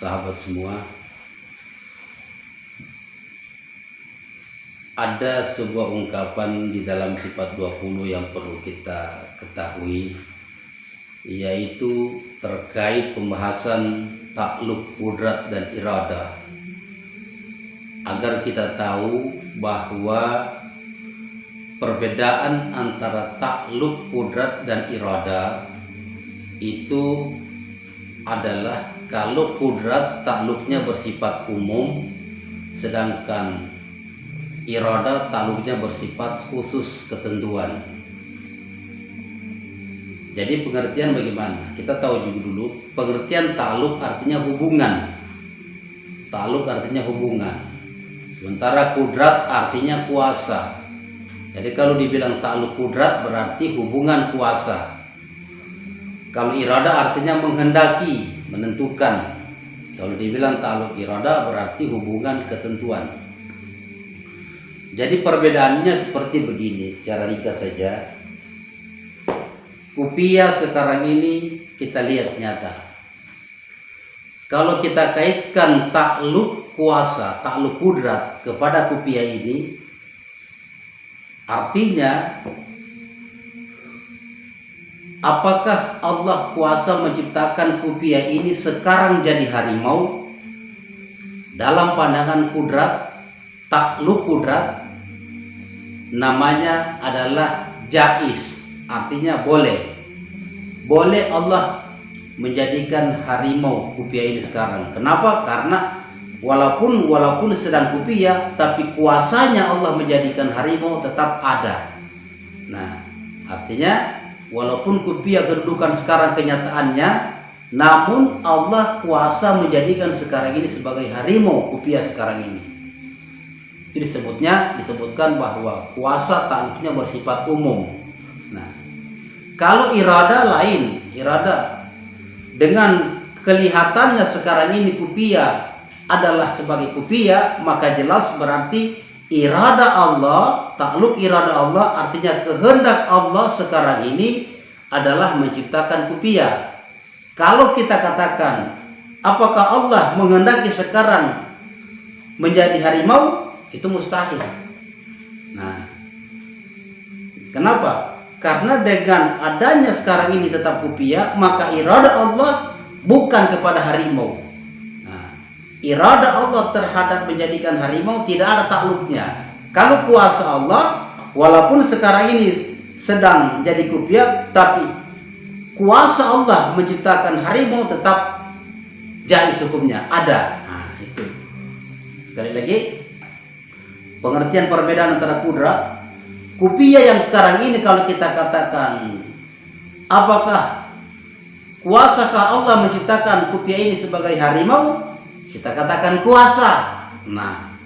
sahabat semua, ada sebuah ungkapan di dalam sifat 20 yang perlu kita ketahui, yaitu terkait pembahasan takluk kudrat dan iradah, agar kita tahu bahwa perbedaan antara takluk kudrat dan iradah itu adalah kalau kudrat takluknya bersifat umum, sedangkan iradah takluknya bersifat khusus ketentuan. Jadi pengertian bagaimana? Kita tahu juga dulu pengertian takluk artinya hubungan. Takluk artinya hubungan. Sementara kudrat artinya kuasa. Jadi kalau dibilang takluk kudrat berarti hubungan kuasa. Kalau iradah artinya menghendaki, menentukan. Kalau dibilang takluk iradah berarti hubungan ketentuan. Jadi perbedaannya seperti begini, secara ringkas saja. Kupiah sekarang ini kita lihat nyata. Kalau kita kaitkan takluk kuasa, takluk kudrat kepada kupiah ini, artinya apakah Allah kuasa menciptakan kupiah ini sekarang jadi harimau? Dalam pandangan kudrat, takluk kudrat namanya adalah jaiz, artinya boleh. Boleh Allah menjadikan harimau kupiah ini sekarang. Kenapa? Karena walaupun sedang kupiah, tapi kuasanya Allah menjadikan harimau tetap ada. Nah, artinya walaupun kupiah kedudukan sekarang kenyataannya, namun Allah kuasa menjadikan sekarang ini sebagai harimau kupiah sekarang ini. Itu disebutkan bahwa kuasa takluknya bersifat umum. Nah, kalau iradah lain, iradah dengan kelihatannya sekarang ini kupiah adalah sebagai kupiah, maka jelas berarti iradah Allah, takluk iradah Allah artinya kehendak Allah sekarang ini adalah menciptakan kupiah. Kalau kita katakan apakah Allah menghendaki sekarang menjadi harimau, itu mustahil. Nah, kenapa? Karena dengan adanya sekarang ini tetap kupiah, maka iradah Allah bukan kepada harimau. Nah, iradah Allah terhadap menjadikan harimau tidak ada takluknya. Kalau kuasa Allah, walaupun sekarang ini sedang jadi kupiah, tapi kuasa Allah menciptakan harimau tetap jaiz hukumnya, ada. Nah, itu. Sekali lagi, pengertian perbedaan antara kudrat, kupiah yang sekarang ini kalau kita katakan apakah kuasakah Allah menciptakan kupiah ini sebagai harimau? Kita katakan kuasa. Nah,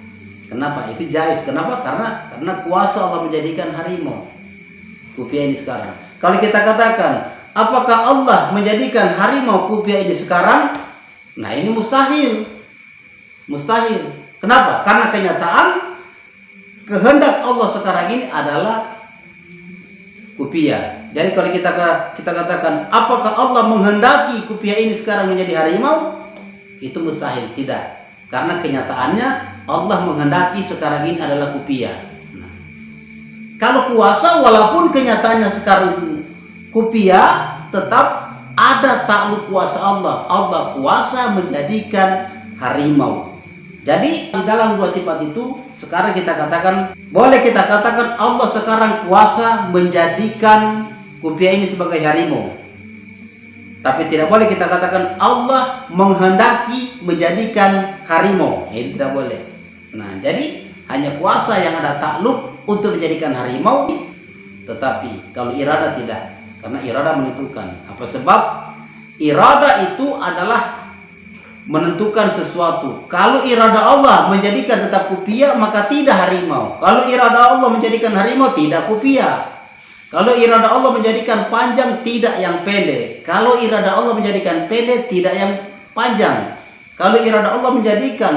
kenapa? Itu jaiz. Kenapa? Karena kuasa Allah menjadikan harimau kupiah ini sekarang. Kalau kita katakan apakah Allah menjadikan harimau kupiah ini sekarang? Nah, ini mustahil. Mustahil. Kenapa? Karena kenyataan kehendak Allah sekarang ini adalah kupiah. Jadi kalau kita katakan apakah Allah menghendaki kupiah ini sekarang menjadi harimau, itu mustahil. Tidak. Karena kenyataannya Allah menghendaki sekarang ini adalah kupiah. Nah, kalau kuasa walaupun kenyataannya sekarang kupiah, tetap ada takluk kuasa Allah. Allah kuasa menjadikan harimau. Jadi di dalam dua sifat itu sekarang kita katakan, boleh kita katakan Allah sekarang kuasa menjadikan kupiah ini sebagai harimau. Tapi tidak boleh kita katakan Allah menghendaki menjadikan harimau. Itu tidak boleh. Nah, jadi hanya kuasa yang ada takluk untuk menjadikan harimau. Tetapi kalau iradah tidak. Karena iradah menentukan. Apa sebab? Iradah itu adalah menentukan sesuatu. Kalau iradah Allah menjadikan tetap kupiah, maka tidak harimau. Kalau iradah Allah menjadikan harimau, tidak kupiah. Kalau iradah Allah menjadikan panjang, tidak yang pendek. Kalau iradah Allah menjadikan pendek, tidak yang panjang. Kalau iradah Allah menjadikan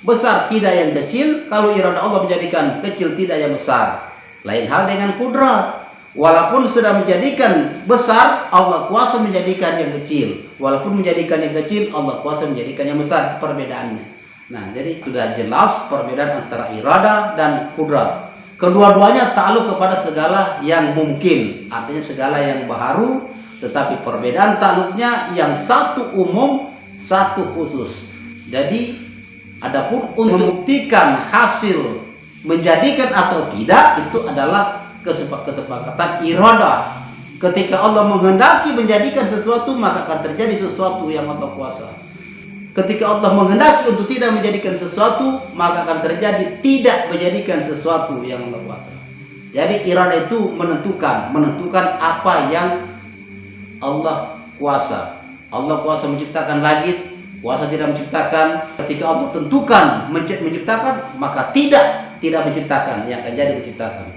besar, tidak yang kecil. Kalau iradah Allah menjadikan kecil, tidak yang besar. Lain hal dengan kudrat. Walaupun sudah menjadikan besar, Allah kuasa menjadikan yang kecil. Walaupun menjadikan yang kecil, Allah kuasa menjadikan yang besar. Perbedaannya. Nah, jadi sudah jelas perbedaan antara irada dan kudrat. Kedua-duanya takluk kepada segala yang mungkin. Artinya segala yang baharu. Tetapi perbedaan takluknya yang satu umum, satu khusus. Jadi, adapun untuk membuktikan hasil menjadikan atau tidak, itu adalah kesepakatan iradah. Ketika Allah menghendaki menjadikan sesuatu, maka akan terjadi sesuatu yang Allah kuasa. Ketika Allah menghendaki untuk tidak menjadikan sesuatu, maka akan terjadi tidak menjadikan sesuatu yang Allah kuasa. Jadi iradah itu menentukan apa yang Allah kuasa. Allah kuasa menciptakan langit, kuasa tidak menciptakan. Ketika Allah tentukan menciptakan, maka tidak menciptakan, yang akan jadi menciptakan.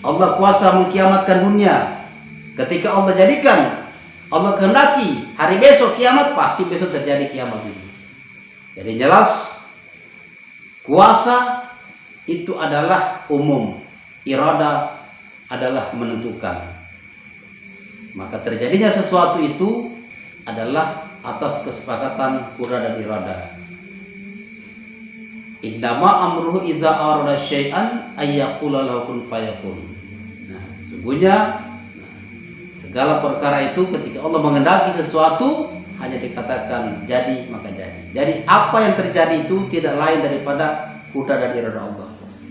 Allah kuasa mengkiamatkan dunia. Ketika Allah jadikan, Allah kehendaki hari besok kiamat, pasti besok terjadi kiamat itu. Jadi jelas kuasa itu adalah umum, irada adalah menentukan. Maka terjadinya sesuatu itu adalah atas kesepakatan kudrat dan irada. Innama amruhu iza arada syai'an ayyaqula lahu kun fayakun. Nah, sesungguhnya segala perkara itu ketika Allah menghendaki sesuatu, hanya dikatakan jadi maka jadi. Jadi apa yang terjadi itu tidak lain daripada kudrat dan irada Allah.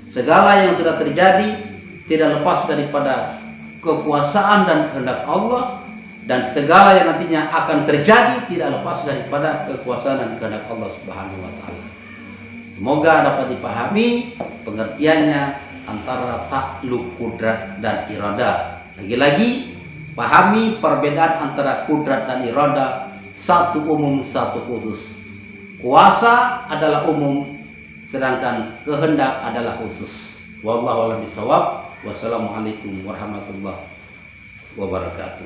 Segala yang sudah terjadi tidak lepas daripada kekuasaan dan kehendak Allah, dan segala yang nantinya akan terjadi tidak lepas daripada kekuasaan dan kehendak Allah Subhanahu wa taala. Semoga dapat dipahami pengertiannya antara takluk kudrat dan irada. Lagi-lagi pahami perbedaan antara kudrat dan irada, satu umum satu khusus. Kuasa adalah umum, sedangkan kehendak adalah khusus. Wallahu a'lam bishawab. Wassalamualaikum warahmatullahi wabarakatuh.